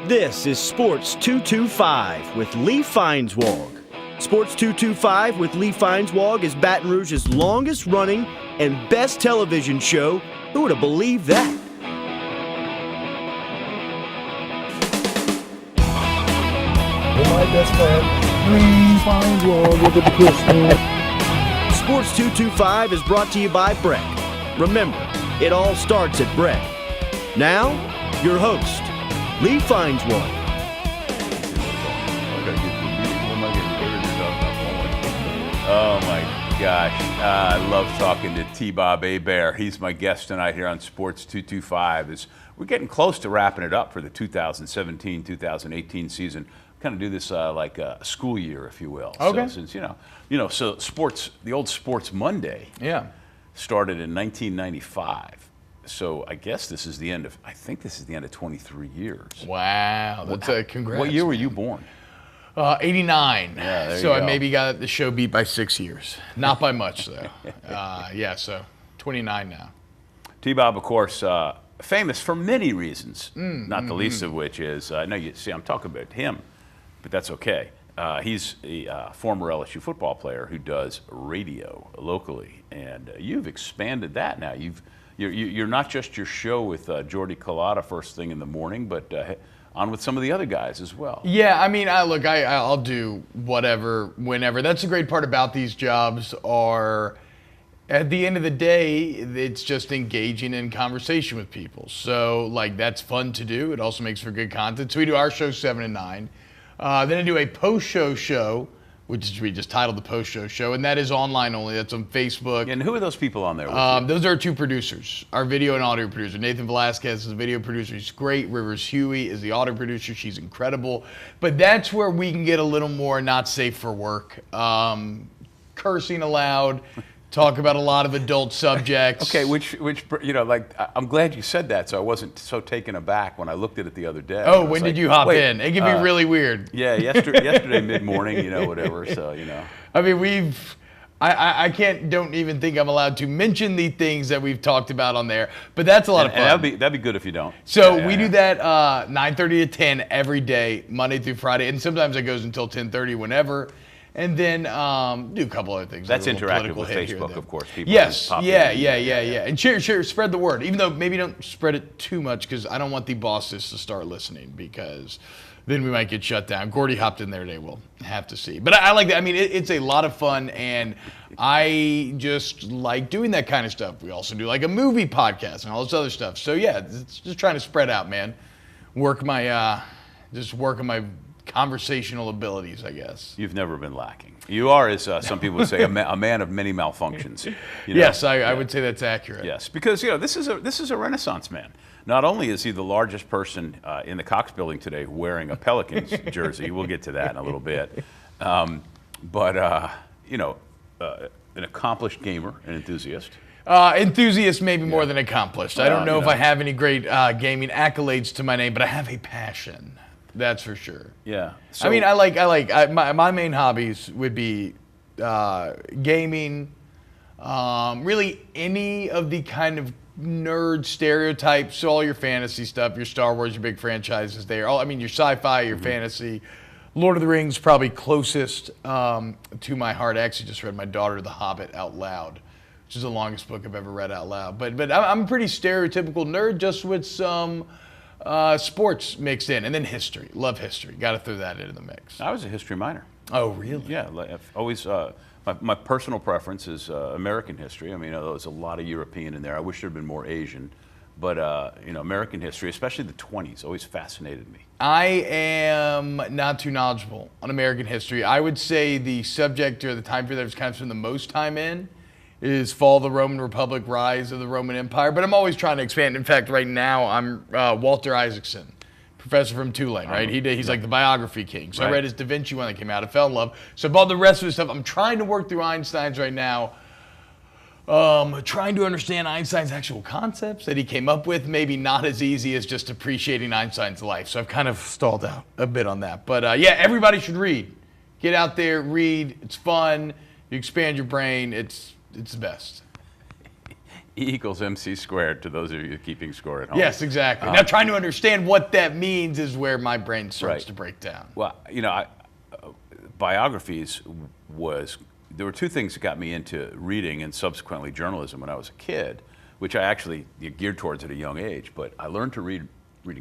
This is Sports 225 with Lee Feinswag. Sports 225 with Lee Feinswag is Baton Rouge's longest running and best television show. Who would have believed that? My best friend, Lee Feinswag, look at the Christmas. Sports 225 is brought to you by Breck. Remember, it all starts at Breck. Now, your host, Lee Feinswag. Oh my gosh, I love talking to T-Bob Hebert. He's my guest tonight here on Sports 225. We're getting close to wrapping it up for the 2017-2018 season. Kind of do this like a school year, if you will. Okay. So since so sports, the old Sports Monday, started in 1995. So I guess this is the end of. I think this is the end of 23 years. Wow, that's a congrats. What year were you born? 89. Yeah, there so you go. I maybe got the show beat by 6 years. Not by much though. So 29 now. T-Bob, of course, famous for many reasons. Not the least of which is I know you see. I'm talking about him, but that's okay. He's a former LSU football player who does radio locally, and you've expanded that now. You're not just your show with Jordy Collada first thing in the morning, but on with some of the other guys as well. Yeah, I mean, I'll do whatever, whenever. That's the great part about these jobs are, at the end of the day, it's just engaging in conversation with people. So, like, that's fun to do. It also makes for good content. So we do our show 7 and 9. Then I do a post-show show, which we just titled the post-show show, and that is online only. That's on Facebook. And who are those people on there with you? Those are our two producers, our video and audio producer. Nathan Velasquez is the video producer. He's great. Rivers Huey is the audio producer. She's incredible. But that's where we can get a little more not safe for work. Cursing aloud, talk about a lot of adult subjects. Okay, I'm glad you said that, so I wasn't so taken aback when I looked at it the other day. Oh, when did you hop in? It can be really weird. Yeah, yesterday mid-morning, whatever, so. I mean, don't even think I'm allowed to mention the things that we've talked about on there, but that's a lot of fun. And that'd be good if you don't. So we do that 9:30 to 10 every day, Monday through Friday, and sometimes it goes until 10:30 whenever. And then do a couple other things. That's like interactive with Facebook, of course. People yes, pop yeah. in. And share, spread the word. Even though maybe don't spread it too much because I don't want the bosses to start listening because then we might get shut down. Gordy hopped in there today. We'll have to see. But I like that. I mean, it's a lot of fun, and I just like doing that kind of stuff. We also do like a movie podcast and all this other stuff. So yeah, it's just trying to spread out, man. Work my conversational abilities, I guess. You've never been lacking. You are, as some people would say, a man of many malfunctions. Yes, I would say that's accurate. Yes, because this is a Renaissance man. Not only is he the largest person in the Cox Building today wearing a Pelicans jersey, we'll get to that in a little bit, but an accomplished gamer, an enthusiast. Enthusiast, maybe more than accomplished. I don't know if I have any great gaming accolades to my name, but I have a passion. That's for sure. Yeah. So, I mean, my main hobbies would be gaming, really any of the kind of nerd stereotypes, all your fantasy stuff, your Star Wars, your big franchises there. Your sci-fi, your fantasy. Lord of the Rings probably closest to my heart. I actually just read my daughter The Hobbit out loud, which is the longest book I've ever read out loud. But I'm a pretty stereotypical nerd, just with some sports mixed in, and then history. Love history. Got to throw that into the mix. I was a history minor. Oh, really? Yeah. I've always my personal preference is American history. I mean, there's a lot of European in there. I wish there had been more Asian, but American history, especially the 20s, always fascinated me. I am not too knowledgeable on American history. I would say the subject or the time period that I've kind of spent the most time in is Fall of the Roman Republic, Rise of the Roman Empire. But I'm always trying to expand. In fact, right now I'm Walter Isaacson, professor from Tulane, right? He's like the biography king. So I read his Da Vinci one that came out. I fell in love. So about the rest of the stuff, I'm trying to work through Einstein's right now. Trying to understand Einstein's actual concepts that he came up with. Maybe not as easy as just appreciating Einstein's life. So I've kind of stalled out a bit on that. But everybody should read. Get out there, read. It's fun. You expand your brain. It's the best. E equals MC squared to those of you keeping score at home. Yes, exactly. Now, trying to understand what that means is where my brain starts to break down. Well, biographies there were two things that got me into reading and subsequently journalism when I was a kid, which I actually geared towards at a young age. But I learned to reading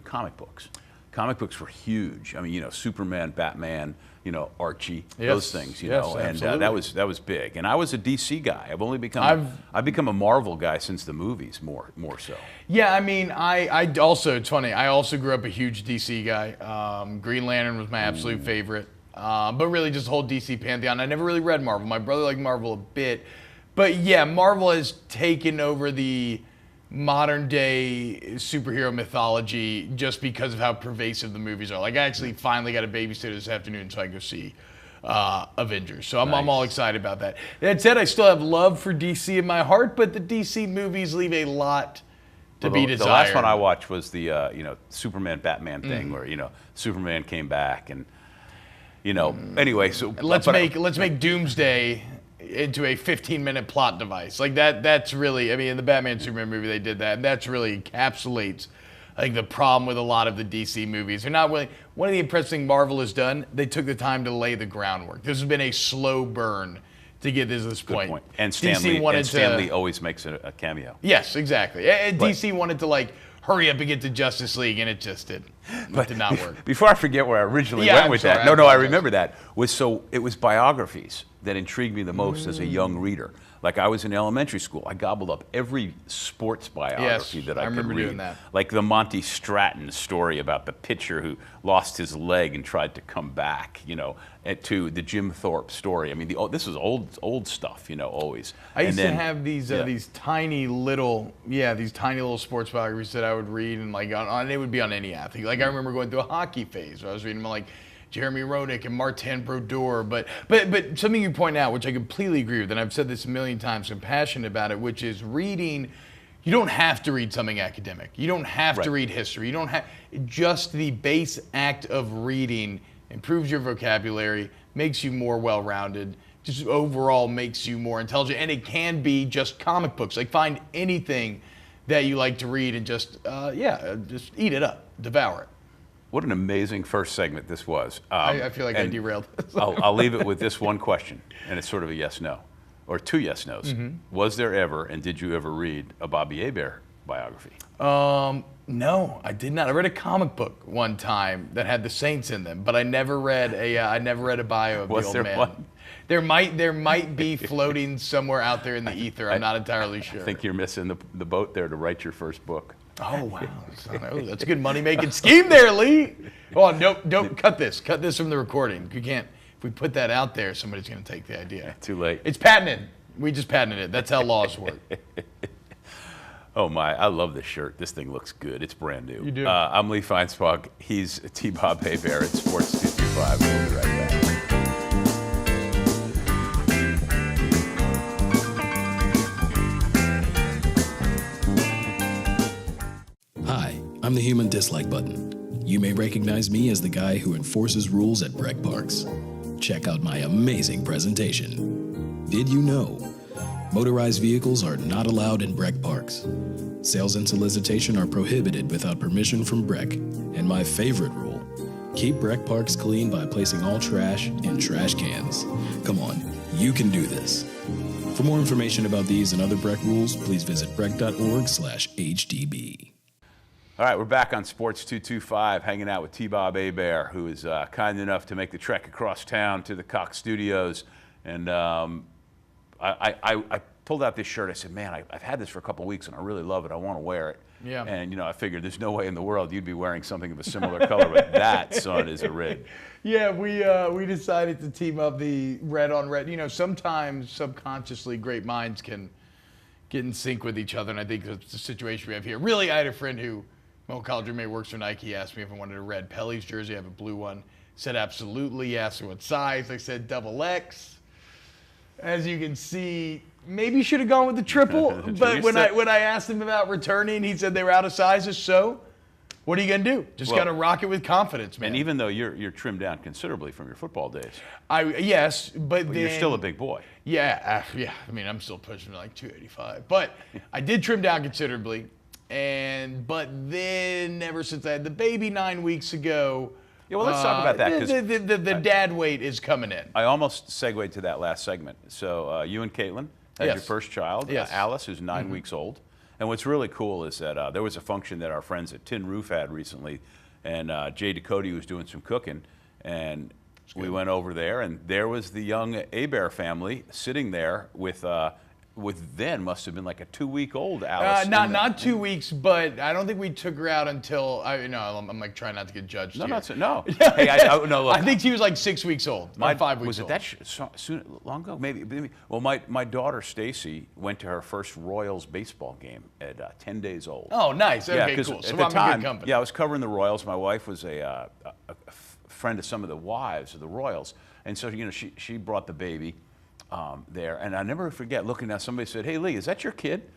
comic books. Comic books were huge. I mean, Superman, Batman, Archie, those things, and that was big. And I was a DC guy. I've become a Marvel guy since the movies, more so. Yeah, I mean, it's funny. I also grew up a huge DC guy. Green Lantern was my absolute favorite. But really just the whole DC pantheon. I never really read Marvel. My brother liked Marvel a bit. But yeah, Marvel has taken over the modern day superhero mythology just because of how pervasive the movies are. Like, I actually finally got a babysitter this afternoon so I can go see Avengers. So I'm all excited about that. That said, I still have love for DC in my heart, but the DC movies leave a lot to be desired. The last one I watched was the Superman Batman thing where Superman came back and anyway. So let's make Doomsday into a 15-minute plot device. Like that's really, I mean, in the Batman Superman movie they did that, and that's really encapsulates, I think, the problem with a lot of the DC movies. They're not really, one of the impressive things Marvel has done, they took the time to lay the groundwork. This has been a slow burn to get to this point. Good point. And Stan Lee always makes a cameo. Yes, exactly. And DC wanted to hurry up and get to Justice League, and it just did. It did not work. Before I forget where I originally went with that. I remember that. It was biographies that intrigued me the most as a young reader. Like, I was in elementary school. I gobbled up every sports biography that I could read. I remember doing that. Like the Monty Stratton story about the pitcher who lost his leg and tried to come back, to the Jim Thorpe story. I mean, this is old stuff, always. I used to have these tiny little sports biographies that I would read, and it would be on any athlete. Like, I remember going through a hockey phase where I was reading them Jeremy Roenick and Martin Brodeur, but something you point out, which I completely agree with, and I've said this a million times, I'm passionate about it, which is reading. You don't have to read something academic. You don't have to read history. You don't have, just the base act of reading improves your vocabulary, makes you more well-rounded, just overall makes you more intelligent, and it can be just comic books. Find anything that you like to read and just eat it up, devour it. What an amazing first segment this was. I feel like I derailed. I'll leave it with this one question, and it's sort of a yes/no, or two yes/nos. Mm-hmm. Was there ever, and did you ever read a Bobby Hebert biography? No, I did not. I read a comic book one time that had the Saints in them, but I never read a bio of the old man. One? There might be floating somewhere out there in the ether. I'm not entirely sure. I think you're missing the boat there to write your first book. Oh, wow. That's a good money-making scheme there, Lee. Oh, don't cut this. Cut this from the recording. You can't. If we put that out there, somebody's going to take the idea. Too late. It's patented. We just patented it. That's how laws work. Oh, my. I love this shirt. This thing looks good. It's brand new. You do. I'm Lee Feinswag. He's T-Bob Hebert at Sports 225. We'll be right back. I'm the human dislike button. You may recognize me as the guy who enforces rules at Breck Parks. Check out my amazing presentation. Did you know? Motorized vehicles are not allowed in Breck Parks. Sales and solicitation are prohibited without permission from Breck. And my favorite rule, keep Breck Parks clean by placing all trash in trash cans. Come on, you can do this. For more information about these and other Breck rules, please visit breck.org/HDB. All right, we're back on Sports 225, hanging out with T-Bob Hebert, who is kind enough to make the trek across town to the Cox Studios. And I pulled out this shirt. I said, man, I've had this for a couple of weeks, and I really love it. I want to wear it. Yeah. And, I figured there's no way in the world you'd be wearing something of a similar color, but that, son, is a red. Yeah, we decided to team up the red on red. Sometimes subconsciously great minds can get in sync with each other, and I think that's the situation we have here. Really, I had a friend who, my old college roommate, works for Nike. He asked me if I wanted a red Pelly's jersey. I have a blue one. Said absolutely. He asked me what size. I said XXL. As you can see, maybe should have gone with the triple. But when I asked him about returning, he said they were out of sizes. So What are you gonna do? Just gotta rock it with confidence, man. And even though you're trimmed down considerably from your football days, Yes, but you're still a big boy. Yeah. I mean, I'm still pushing like 285, but I did trim down considerably, but then ever since I had the baby 9 weeks ago. Yeah, well, let's talk about that. The dad weight is coming in. I almost segued to that last segment. So you and Caitlin had your first child, Yes. Alice, who's 9 weeks old. And what's really cool is that there was a function that our friends at Tin Roof had recently, and Jay Ducote was doing some cooking, and we went over there, and there was the young Hebert family sitting there with then must have been like a 2-week-old Alice. Not 2 weeks, but I don't think we took her out until I'm like trying not to get judged. No, here. no. Hey, no, look. I think she was like 6 weeks old. 5 weeks was it old. that soon, long ago? Maybe. Well, my daughter Stacy went to her first Royals baseball game at 10 days old. Oh, nice. Okay, 'cause cool. So at the I'm in time, good company. yeah, I was covering the Royals. My wife was a friend of some of the wives of the Royals, and so she brought the baby there, and I never forget looking at somebody said, "Hey Lee, is that your kid?"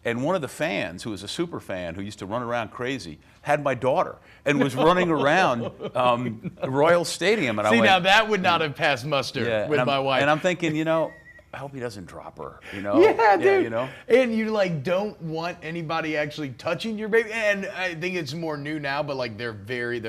And one of the fans, who was a super fan, who used to run around crazy, had my daughter and was running around Royal Stadium. And See, I went, now that would not have passed muster with my wife. And I'm thinking, I hope he doesn't drop her. Yeah, dude. Yeah, And you don't want anybody actually touching your baby. And I think it's more new now, but like they're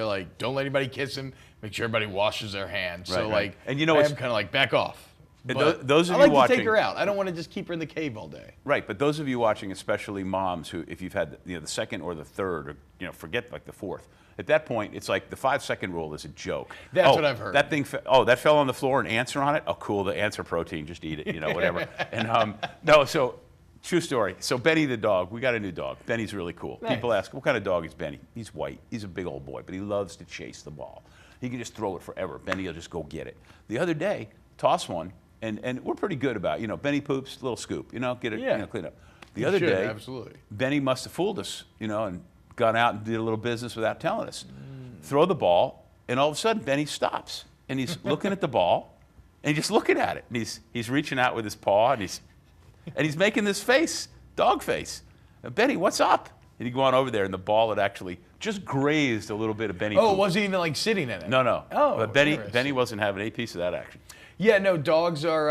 like, don't let anybody kiss him. Make sure everybody washes their hands. Right, so right. like, And I'm kind of like, back off. But those of I you like to take watching- her out. I don't want to just keep her in the cave all day. Right, but those of you watching, especially moms, who if you've had the second or the third, or forget like the fourth, at that point it's like the 5-second rule is a joke. That's what I've heard. That thing, that fell on the floor, an answer on it. Oh, cool, the answer protein, just eat it, whatever. And no, so true story. So Benny the dog, we got a new dog. Benny's really cool. Nice. People ask, what kind of dog is Benny? He's white. He's a big old boy, but he loves to chase the ball. He can just throw it forever. Benny will just go get it. The other day, toss one. And we're pretty good about, Benny poops, little scoop, get it, clean up. The other day, absolutely. Benny must have fooled us, and gone out and did a little business without telling us. Throw the ball, and all of a sudden, Benny stops. And he's looking at the ball, and he's just looking at it. And he's reaching out with his paw, and he's making this face, dog face. Benny, what's up? And he'd go on over there, and the ball had actually just grazed a little bit of Benny Oh, poop. it wasn't even like sitting in it. No. Oh, but Benny interesting. wasn't having any piece of that action. Yeah, no, dogs are,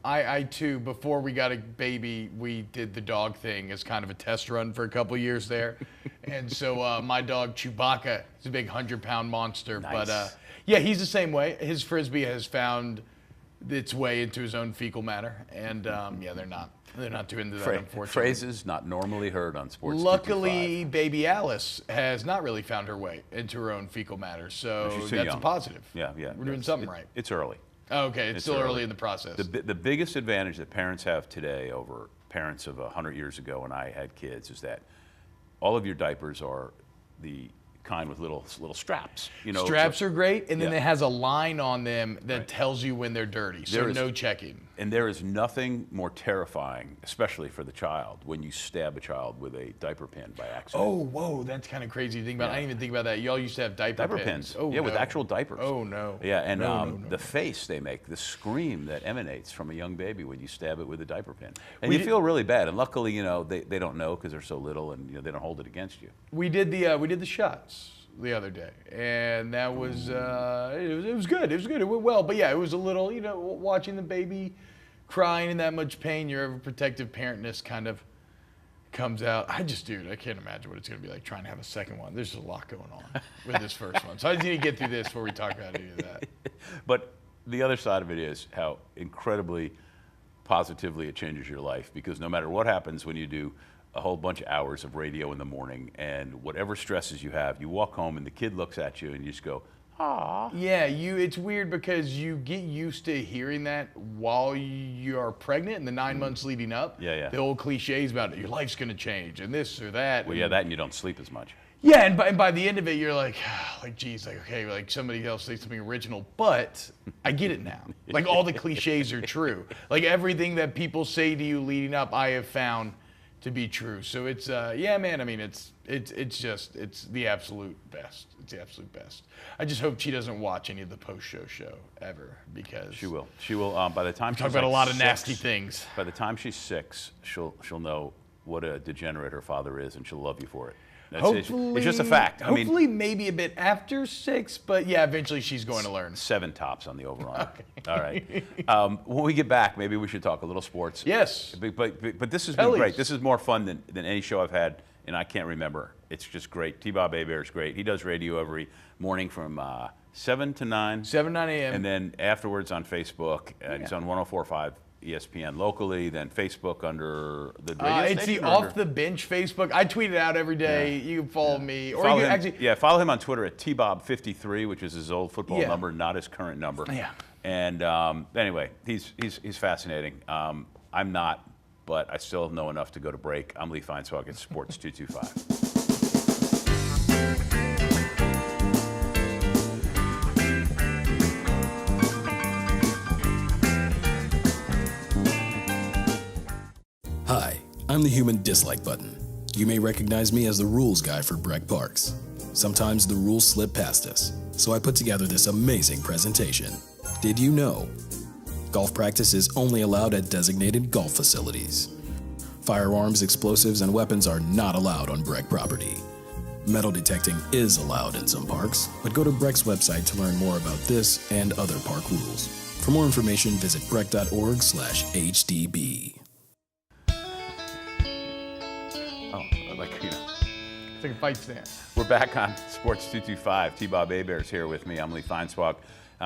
I too, before we got a baby, we did the dog thing as kind of a test run for a couple of years there. And so my dog Chewbacca is a big 100-pound monster. Nice. But yeah, he's the same way. His Frisbee has found its way into his own fecal matter. And yeah, they're not too into that, unfortunately. Phrases not normally heard on Sports Luckily, 225. baby Alice has not really found her way into her own fecal matter. So She's too that's young. a positive. Yeah. We're doing something right. It's early. Okay, it's still early in the process. The biggest advantage that parents have today over parents of 100 years ago when I had kids is that all of your diapers are the kind with little straps. Straps are great, and then Yeah. it has a line on them that tells you when they're dirty, so There is- no checking. And there is nothing more terrifying, especially for the child, when you stab a child with a diaper pin by accident. Oh, whoa, that's kind of crazy to think about. I didn't even think about that. Y'all used to have diaper pins. Oh, yeah, with no. actual diapers. Oh, no. Yeah, and No. the face they make, the scream that emanates from a young baby when you stab it with a diaper pin. And We you did- feel really bad. And luckily, they don't know because they're so little and they don't hold it against you. We did the shots the other day, and that was it was good. It was good. It went well, but yeah, it was a little, watching the baby crying in that much pain, your overprotective parentness kind of comes out. I can't imagine what it's going to be like trying to have a second one. There's a lot going on with this first one, so I just need to get through this before we talk about any of that. But the other side of it is how incredibly positively it changes your life, because no matter what happens when you do a whole bunch of hours of radio in the morning and whatever stresses you have, you walk home and the kid looks at you and you just go, "Aw." Yeah, it's weird because you get used to hearing that while you are pregnant in the 9 months leading up. Yeah. The old cliches about your life's going to change and this or that. Well, yeah, that and you don't sleep as much. Yeah, and by the end of it, you're like, geez, okay, like somebody else say something original, but I get it now. Like all the cliches are true. Like everything that people say to you leading up, I have found to be true. So it's, yeah, man. I mean, it's the absolute best. It's the absolute best. I just hope she doesn't watch any of the post-show ever, because She will. She will. By the time she's talk about like a lot of 6, nasty things. By the time she's 6, she'll know what a degenerate her father is, and she'll love you for it. Hopefully, it's just a fact. Hopefully, maybe a bit after 6, but yeah, eventually she's going to learn. 7 tops on the over-under. Okay. All right. When we get back, maybe we should talk a little sports. Yes. But this has been great. This is more fun than any show I've had, and I can't remember. It's just great. T-Bob Hebert's great. He does radio every morning from 7 to 9. 7 to 9 a.m. And then afterwards on Facebook. He's on 104.5 ESPN locally, then Facebook under the radio it's the Off the Bench Facebook. I tweet it out every day. Yeah. You can follow me. Or follow you can him, actually follow him on Twitter at tbob53, which is his old football number, not his current number. Yeah. And anyway, he's fascinating. I'm not, but I still know enough to go to break. I'm Lee Feinswag at Sports 225. Hi, I'm the human dislike button. You may recognize me as the rules guy for Breck Parks. Sometimes the rules slip past us, so I put together this amazing presentation. Did you know? Golf practice is only allowed at designated golf facilities. Firearms, explosives, and weapons are not allowed on Breck property. Metal detecting is allowed in some parks, but go to Breck's website to learn more about this and other park rules. For more information, visit breck.org/HDB. It's like a fight stand. We're back on Sports 225. T-Bob Hebert's here with me. I'm Lee Feinswag.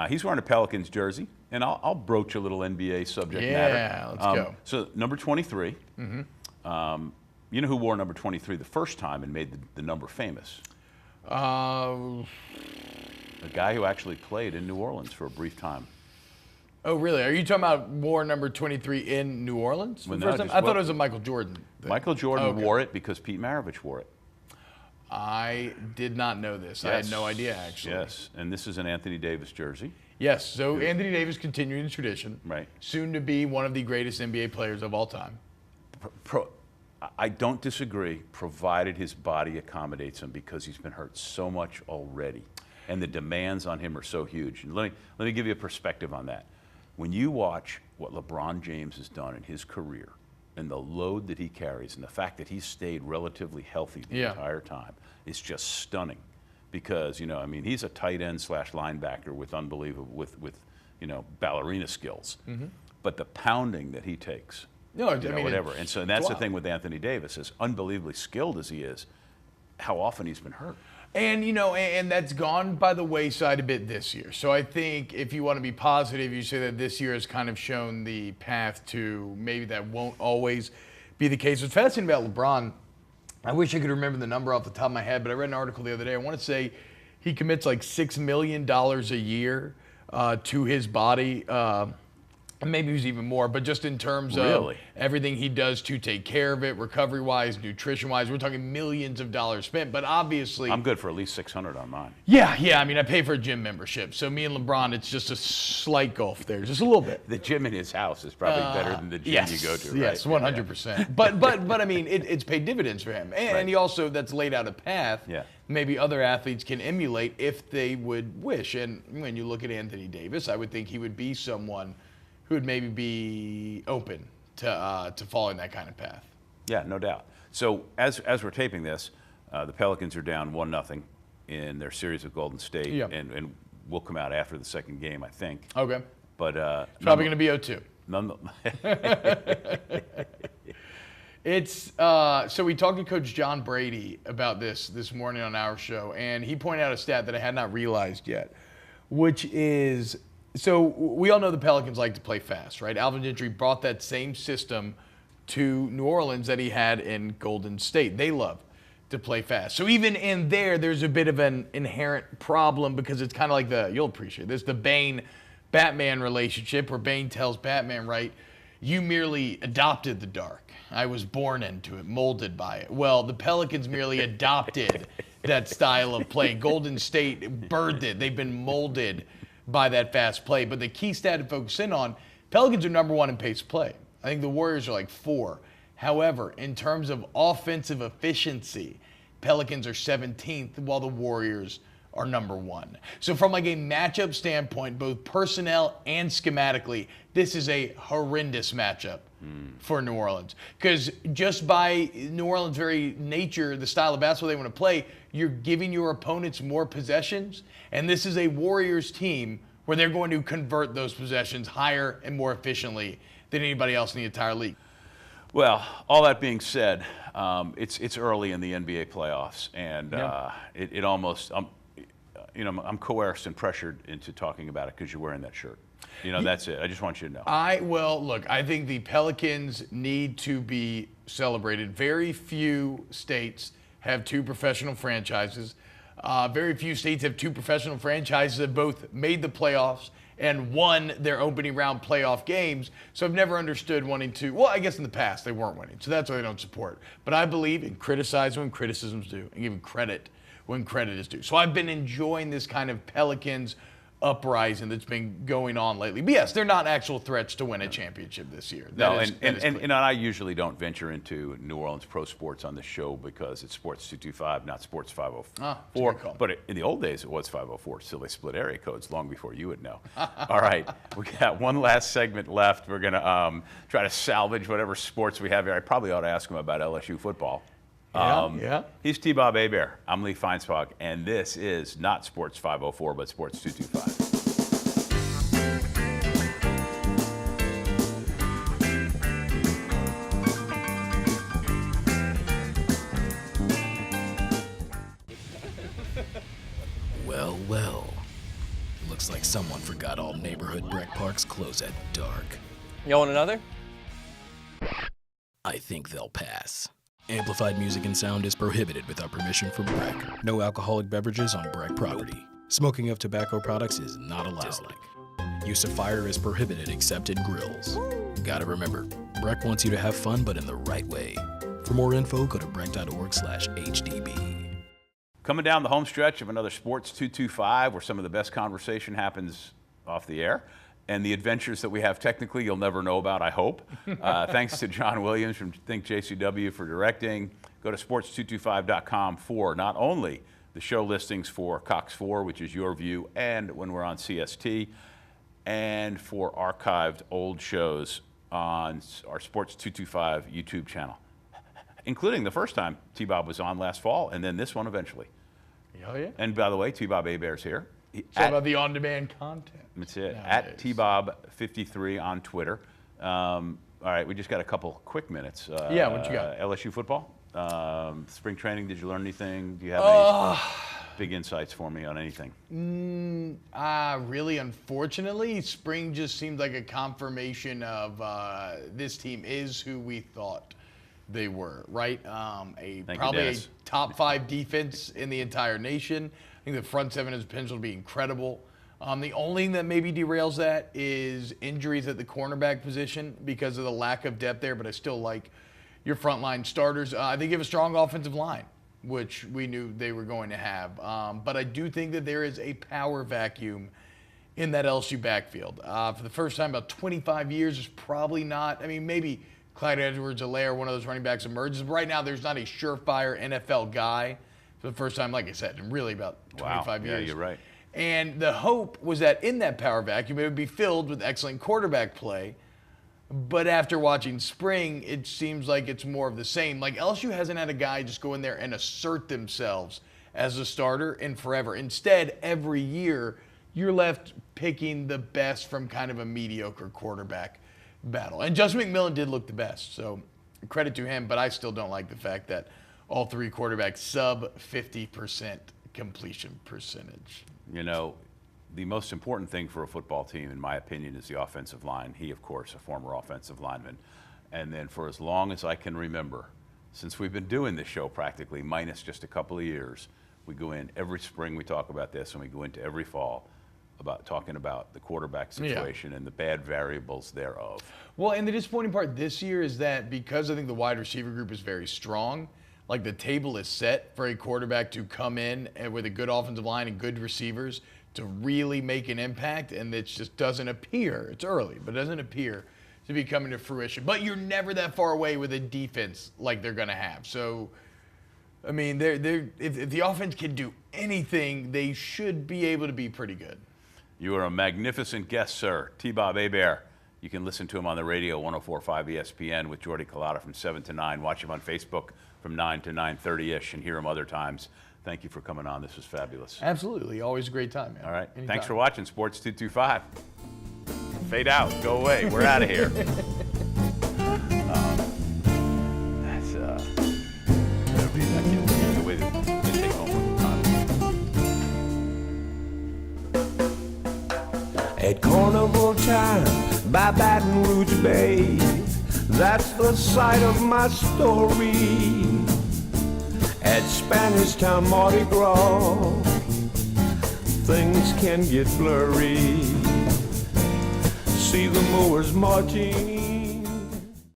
He's wearing a Pelicans jersey, and I'll broach a little NBA subject matter. Yeah, let's go. So number 23. Mm-hmm. You know who wore number 23 the first time and made the number famous? A guy who actually played in New Orleans for a brief time. Oh, really? Are you talking about war number 23 in New Orleans? Well, I thought it was a Michael Jordan thing. Michael Jordan wore it because Pete Maravich wore it. I did not know this. Yes. I had no idea, actually. Yes, and this is an Anthony Davis jersey. Yes, so Anthony Davis continuing the tradition. Right. Soon to be one of the greatest NBA players of all time. I don't disagree, provided his body accommodates him, because he's been hurt so much already, and the demands on him are so huge. And let me give you a perspective on that. When you watch what LeBron James has done in his career, and the load that he carries, and the fact that he's stayed relatively healthy the entire time, is just stunning. Because he's a tight end / linebacker with unbelievable with ballerina skills. Mm-hmm. But the pounding that he takes, whatever. And so that's the thing with Anthony Davis, as unbelievably skilled as he is, how often he's been hurt. And, and that's gone by the wayside a bit this year. So I think if you want to be positive, you say that this year has kind of shown the path to maybe that won't always be the case. What's fascinating about LeBron, I wish I could remember the number off the top of my head, but I read an article the other day. I want to say he commits like $6 million a year to his body. Maybe it was even more, but just in terms of everything he does to take care of it, recovery-wise, nutrition-wise, we're talking millions of dollars spent. But obviously, I'm good for at least $600 on mine. Yeah. I mean, I pay for a gym membership, so me and LeBron, it's just a slight gulf there, just a little bit. The gym in his house is probably better than the gym you go to, right? Yes, 100%. Yeah. But I mean, it's paid dividends for him, and he also that's laid out a path. Yeah. Maybe other athletes can emulate if they would wish. And when you look at Anthony Davis, I would think he would be someone who would maybe be open to following that kind of path. Yeah, no doubt. So as we're taping this, the Pelicans are down 1-0 in their series with Golden State, and we'll come out after the second game, I think. Okay. But it's probably going to be 0-2. It's so we talked to Coach John Brady about this morning on our show, and he pointed out a stat that I had not realized yet, which is, so we all know the Pelicans like to play fast, right? Alvin Gentry brought that same system to New Orleans that he had in Golden State. They love to play fast. So even in there's a bit of an inherent problem, because it's kind of like you'll appreciate this, the Bane-Batman relationship, where Bane tells Batman, right, you merely adopted the dark. I was born into it, molded by it. Well, the Pelicans merely adopted that style of play. Golden State birthed it. They've been molded by that fast play. But the key stat to focus in on, Pelicans are number 1 in pace play. I think the Warriors are like 4. However, in terms of offensive efficiency, Pelicans are 17th, while the Warriors are number one. So from like a matchup standpoint, both personnel and schematically, this is a horrendous matchup for New Orleans. Because just by New Orleans' very nature, the style of basketball they want to play, you're giving your opponents more possessions. And this is a Warriors team where they're going to convert those possessions higher and more efficiently than anybody else in the entire league. Well, all that being said, it's early in the NBA playoffs, and it almost I'm coerced and pressured into talking about it because you're wearing that shirt. That's it. I just want you to know. I think the Pelicans need to be celebrated. Very few states have two professional franchises. Very few states have two professional franchises that both made the playoffs and won their opening round playoff games. So I've never understood wanting to, well, I guess in the past they weren't winning, so that's why they don't support. But I believe in criticize when criticism's due and giving credit when credit is due. So I've been enjoying this kind of Pelicans uprising that's been going on lately. But yes, they're not actual threats to win a championship this year. And I usually don't venture into New Orleans pro sports on the show because it's Sports 225, not Sports 504. But in the old days, it was 504, so they split area codes long before you would know. All right, we got one last segment left. We're going to try to salvage whatever sports we have here. I probably ought to ask him about LSU football. He's T-Bob Hebert. I'm Lee Feinswag, and this is not Sports 504, but Sports 225. Well. Looks like someone forgot all neighborhood Breck Parks close at dark. You want another? I think they'll pass. Amplified music and sound is prohibited without permission from Breck. No alcoholic beverages on Breck property. Smoking of tobacco products is not allowed. Use of fire is prohibited except in grills. Gotta remember, Breck wants you to have fun, but in the right way. For more info, go to breck.org/HDB. Coming down the home stretch of another Sports 225, where some of the best conversation happens off the air, and the adventures that we have technically you'll never know about, I hope. Thanks to John Williams from Think JCW for directing. Go to sports225.com for not only the show listings for Cox 4, which is your view, and when we're on CST, and for archived old shows on our Sports 225 YouTube channel, including the first time T-Bob was on last fall, and then this one eventually. Oh, yeah. And by the way, T-Bob Hebert's here. It's all about the on-demand content. That's it. Nowadays. At T-Bob53 on Twitter. All right, we just got a couple quick minutes. What you got? LSU football, spring training. Did you learn anything? Do you have any big insights for me on anything? Really, unfortunately, spring just seemed like a confirmation of this team is who we thought they were, right? Probably a top 5 defense in the entire nation. I think the front seven has potential to be incredible. The only thing that maybe derails that is injuries at the cornerback position because of the lack of depth there, but I still like your frontline starters. I think you have a strong offensive line, which we knew they were going to have. But I do think that there is a power vacuum in that LSU backfield. For the first time in about 25 years, there's probably not, maybe Clyde Edwards-Helaire, one of those running backs emerges. But right now, there's not a surefire NFL guy for the first time, like I said, in really about 25 years. Yeah, you're right. And the hope was that in that power vacuum, it would be filled with excellent quarterback play. But after watching spring, it seems like it's more of the same. Like LSU hasn't had a guy just go in there and assert themselves as a starter in forever. Instead, every year, you're left picking the best from kind of a mediocre quarterback battle. And Justin McMillan did look the best, so credit to him. But I still don't like the fact that all three quarterbacks sub 50% completion percentage. You know, the most important thing for a football team, in my opinion, is the offensive line. He, of course, a former offensive lineman. And then for as long as I can remember, since we've been doing this show practically, minus just a couple of years, we go in every spring, we talk about this, and we go into every fall about talking about the quarterback situation and the bad variables thereof. Well, and the disappointing part this year is that because I think the wide receiver group is very strong, like the table is set for a quarterback to come in and with a good offensive line and good receivers to really make an impact, and it just doesn't appear, it's early, but it doesn't appear to be coming to fruition. But you're never that far away with a defense like they're going to have. So I mean, if the offense can do anything, they should be able to be pretty good. You are a magnificent guest, sir. T-Bob Hebert. You can listen to him on the radio, 104.5 ESPN with Jordy Collada from 7 to 9. Watch him on Facebook from 9 to 9:30-ish and hear him other times. Thank you for coming on. This was fabulous. Absolutely. Always a great time, man. All right. Anytime. Thanks for watching Sports 225. Fade out. Go away. We're out of here. That's the way they take home with the time. At carnival time by Baton Rouge Bay, that's the site of my story. At Spanish Town Mardi Gras, things can get blurry. See the mowers marching